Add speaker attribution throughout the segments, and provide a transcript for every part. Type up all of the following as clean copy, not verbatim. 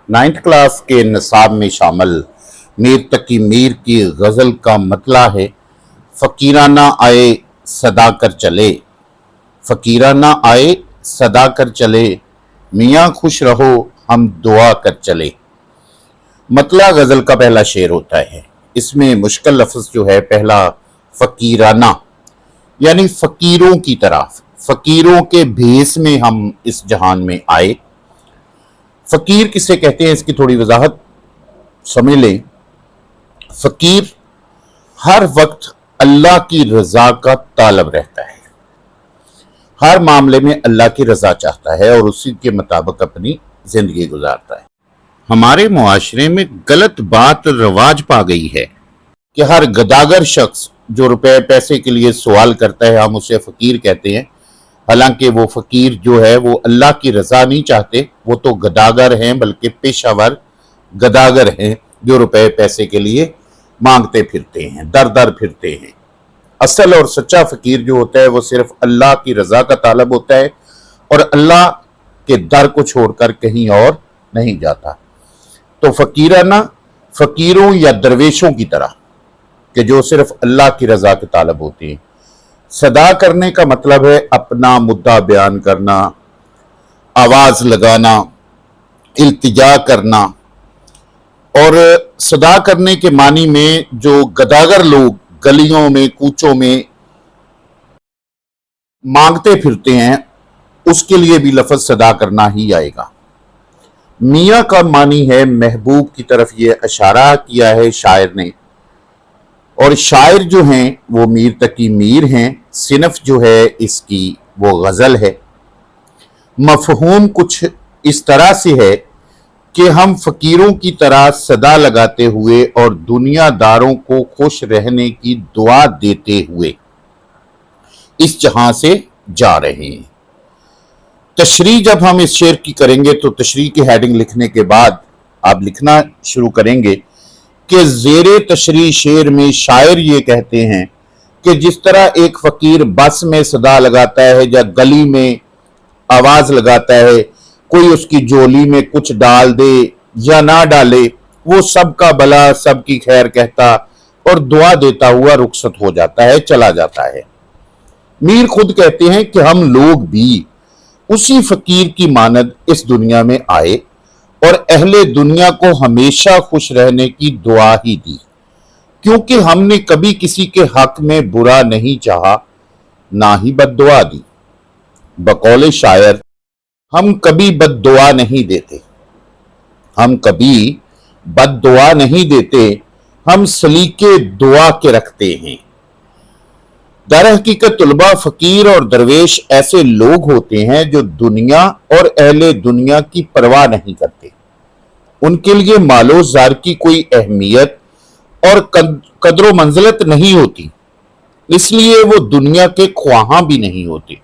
Speaker 1: 9th class के निसाब में शामिल मीर तकी मीर की गज़ल का मतला है, फ़कीराना आए सदा कर चले, फ़कीराना आए सदा कर चले, मियाँ खुश रहो हम दुआ कर चले। मतला गज़ल का पहला शेर होता है। इसमें मुश्किल लफ्ज़ जो है पहला फ़कीराना, यानी फ़कीरों की तरह, फ़कीरों के भेस में हम इस जहान में आए। फ़कीर किसे कहते हैं इसकी थोड़ी वजाहत समझ लें। फ़कीर हर वक्त अल्लाह की रज़ा का तालब रहता है, हर मामले में अल्लाह की रज़ा चाहता है और उसी के मुताबिक अपनी ज़िंदगी गुजारता है। हमारे मुआशरे में गलत बात रवाज पा गई है कि हर गदागर शख्स जो रुपए पैसे के लिए सवाल करता है हम उसे फ़कीर कहते हैं। हालांकि वो फ़कीर जो है वो अल्लाह की रज़ा नहीं चाहते, वो तो गदागर हैं, बल्कि पेशावर गदागर हैं जो रुपए पैसे के लिए मांगते फिरते हैं, दर दर फिरते हैं। असल और सच्चा फ़कीर जो होता है वो सिर्फ अल्लाह की रज़ा का तालब होता है और अल्लाह के दर को छोड़कर कहीं और नहीं जाता। तो फ़कीराना फ़कीरों या दरवेशों की तरह कि जो सिर्फ अल्लाह की रज़ा के तालब होते हैं। सदा करने का मतलब है अपना मुद्दा बयान करना, आवाज़ लगाना, इल्तिजा करना। और सदा करने के मानी में जो गदागर लोग गलियों में कूचों में मांगते फिरते हैं उसके लिए भी लफ्ज़ सदा करना ही आएगा। मियाँ का मानी है महबूब की तरफ ये इशारा किया है शायर ने। और शायर जो हैं वो मीर तकी मीर हैं। सिनफ जो है इसकी वो गज़ल है। मफ़हूम कुछ इस तरह से है कि हम फ़कीरों की तरह सदा लगाते हुए और दुनियादारों को खुश रहने की दुआ देते हुए इस जहां से जा रहे हैं। तशरीह जब हम इस शेर की करेंगे तो तशरीह की हेडिंग लिखने के बाद आप लिखना शुरू करेंगे कि ज़ेरे तशरीह शेर में शायर ये कहते हैं कि जिस तरह एक फ़कीर बस में सदा लगाता है या गली में आवाज़ लगाता है, कोई उसकी झोली में कुछ डाल दे या ना डाले, वो सबका भला सबकी खैर कहता और दुआ देता हुआ रुखसत हो जाता है, चला जाता है। मीर खुद कहते हैं कि हम लोग भी उसी फ़कीर की मानद इस दुनिया में आए और अहले दुनिया को हमेशा खुश रहने की दुआ ही दी, क्योंकि हमने कभी किसी के हक में बुरा नहीं चाहा, ना ही बद्दुआ दी। बकौले शायर, हम कभी बद्दुआ नहीं देते, हम कभी बद्दुआ नहीं देते, हम सलीके दुआ के रखते हैं। दर हकीकत तुलबा फ़कीर और दरवेश ऐसे लोग होते हैं जो दुनिया और अहले दुनिया की परवाह नहीं करते। उनके लिए मालो ज़ार की कोई अहमियत और कदर मंजिलत नहीं होती, इसलिए वो दुनिया के ख्वाहां भी नहीं होते।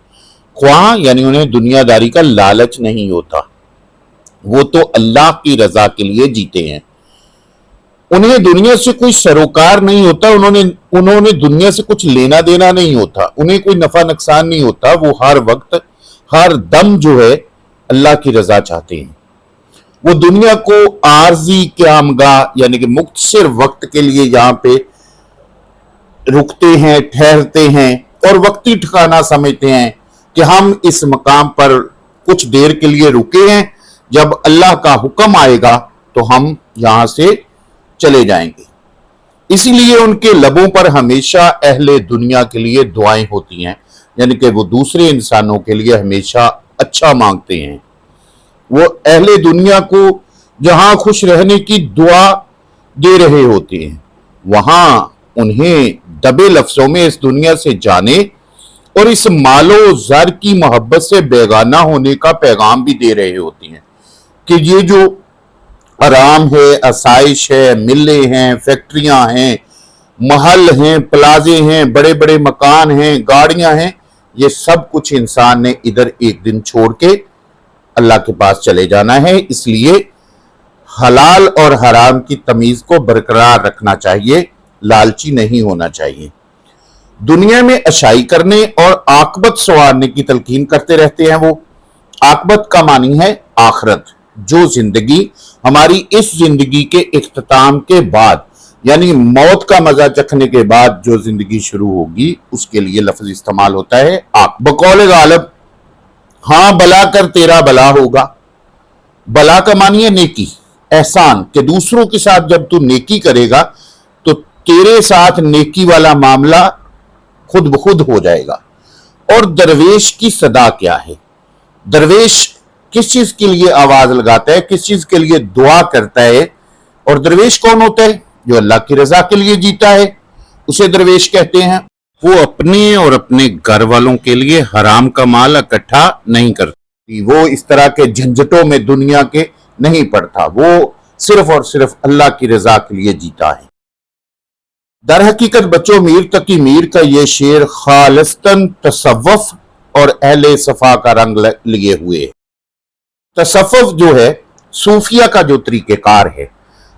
Speaker 1: ख्वाह यानी उन्हें दुनियादारी का लालच नहीं होता, वो तो अल्लाह की रज़ा के लिए जीते हैं। उन्हें दुनिया से कोई सरोकार नहीं होता, उन्होंने दुनिया से कुछ लेना देना नहीं होता, उन्हें कोई नफा नुकसान नहीं होता। वो हर वक्त हर दम जो है अल्लाह की रज़ा चाहते हैं। वो दुनिया को आरजी क़यामगाह यानी कि मुख्तसर वक्त के लिए यहाँ पे रुकते हैं, ठहरते हैं और वक्ती ठिकाना समझते हैं कि हम इस मकाम पर कुछ देर के लिए रुके हैं, जब अल्लाह का हुक्म आएगा तो हम यहाँ से चले जाएंगे। इसीलिए उनके लबों पर हमेशा अहले दुनिया के लिए दुआएं होती हैं, यानी कि वो दूसरे इंसानों के लिए हमेशा अच्छा मांगते हैं। वो अहले दुनिया को जहां खुश रहने की दुआ दे रहे होते हैं, वहां उन्हें दबे लफ्जों में इस दुनिया से जाने और इस मालो ज़र की मोहब्बत से बेगाना होने का पैगाम भी दे रहे होते हैं कि ये जो आराम है, आसाइश है, मिले हैं, फैक्ट्रियां हैं, महल हैं, प्लाजे हैं, बड़े बड़े मकान हैं, गाड़ियां हैं, ये सब कुछ इंसान ने इधर एक दिन छोड़ के अल्लाह के पास चले जाना है। इसलिए हलाल और हराम की तमीज को बरकरार रखना चाहिए, लालची नहीं होना चाहिए। दुनिया में अशाई करने और आकबत संवारने की तलकीन करते रहते हैं। वो आकबत का मानी है आखरत, जो जिंदगी हमारी इस जिंदगी के इख्तिताम के बाद, यानी मौत का मजा चखने के बाद जो जिंदगी शुरू होगी, उसके लिए लफ्ज इस्तेमाल होता है आक। बकौल गालिब, हाँ भला कर तेरा भला होगा। भला का मानी है नेकी, एहसान, कि दूसरों के साथ जब तू नेकी करेगा तो तेरे साथ नेकी वाला मामला खुद ब खुद हो जाएगा। और दरवेश की सदा क्या है? दरवेश किस चीज के लिए आवाज लगाता है, किस चीज के लिए दुआ करता है? और दरवेश कौन होता है? जो अल्लाह की रजा के लिए जीता है, उसे दरवेश कहते हैं। वो अपने और अपने घर वालों के लिए हराम का माल इकट्ठा नहीं करती, वो इस तरह के झंझटों में दुनिया के नहीं पड़ता, वो सिर्फ और सिर्फ अल्लाह की रजा के लिए जीता है। दर हकीकत बच्चों, मीर तकी मीर का ये शेर खालिस्तन तसव्वुफ और अहले सफा का रंग लिए हुए है। तसव्वुफ जो है सूफिया का जो तरीकेकार है।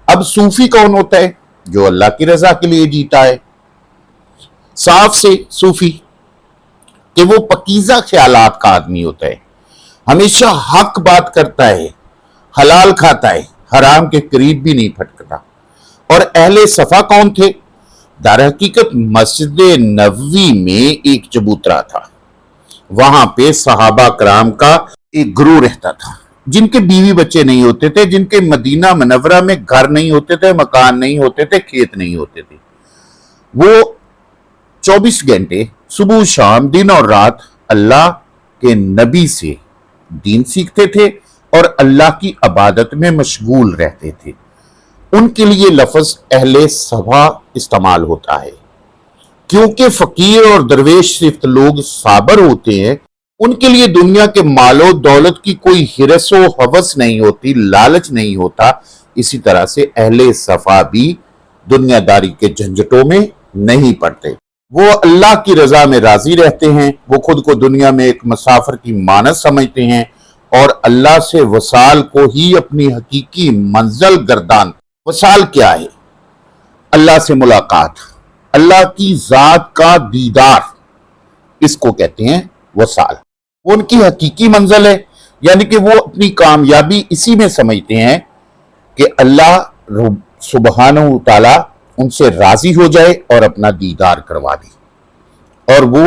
Speaker 1: अब सूफी कौन होता है? जो अल्लाह की रजा के लिए जीता है। साफ से सूफी कि वो पकीजा ख्यालात का आदमी होता है, हमेशा हक बात करता है, हलाल खाता है, हराम के करीब भी नहीं फटकता। और अहले सफा कौन थे? दर हकीकत मस्जिद नबवी में एक चबूतरा था, वहां पे सहाबा कराम का एक ग्रुप रहता था, जिनके बीवी बच्चे नहीं होते थे, जिनके मदीना मनवरा में घर नहीं होते थे, मकान नहीं होते थे, खेत नहीं होते थे। वो 24 घंटे सुबह शाम दिन और रात अल्लाह के नबी से दीन सीखते थे और अल्लाह की इबादत में मशगूल रहते थे। उनके लिए लफ्ज अहले सफा इस्तेमाल होता है, क्योंकि फकीर और दरवेश सिर्फ लोग साबर होते हैं, उनके लिए दुनिया के मालो दौलत की कोई हिरस व हवस नहीं होती, लालच नहीं होता। इसी तरह से अहले सफा भी दुनियादारी के झंझटों में नहीं पड़ते, वो अल्लाह की रजा में राजी रहते हैं। वो खुद को दुनिया में एक मुसाफिर की मानस समझते हैं और अल्लाह से वसाल को ही अपनी हकीकी मंजिल गर्दान। वसाल क्या है? अल्लाह से मुलाकात, अल्लाह की जात का दीदार, इसको कहते हैं वसाल। वो उनकी हकीकी मंजिल है, यानी कि वो अपनी कामयाबी इसी में समझते हैं कि अल्लाह सुब्हानहू तआला उनसे राजी हो जाए और अपना दीदार करवा दे और वो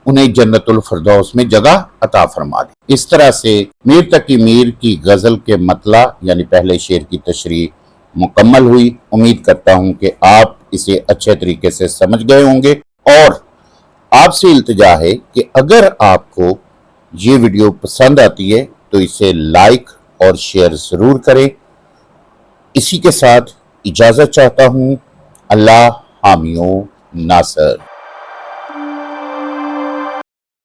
Speaker 1: उन्हें जन्नतुल फिरदौस में जगह अता फरमा दे। इस तरह से मीर तकी मीर की गजल के मतला यानी पहले शेर की तशरीह मुकम्मल हुई। उम्मीद करता हूं कि आप इसे अच्छे तरीके से समझ गए होंगे और आपसे इल्तिजा है कि अगर आपको ये वीडियो पसंद आती है तो इसे लाइक और शेयर जरूर करें। इसी के साथ इजाजत चाहता हूं। अल्लाह हामियों नासर।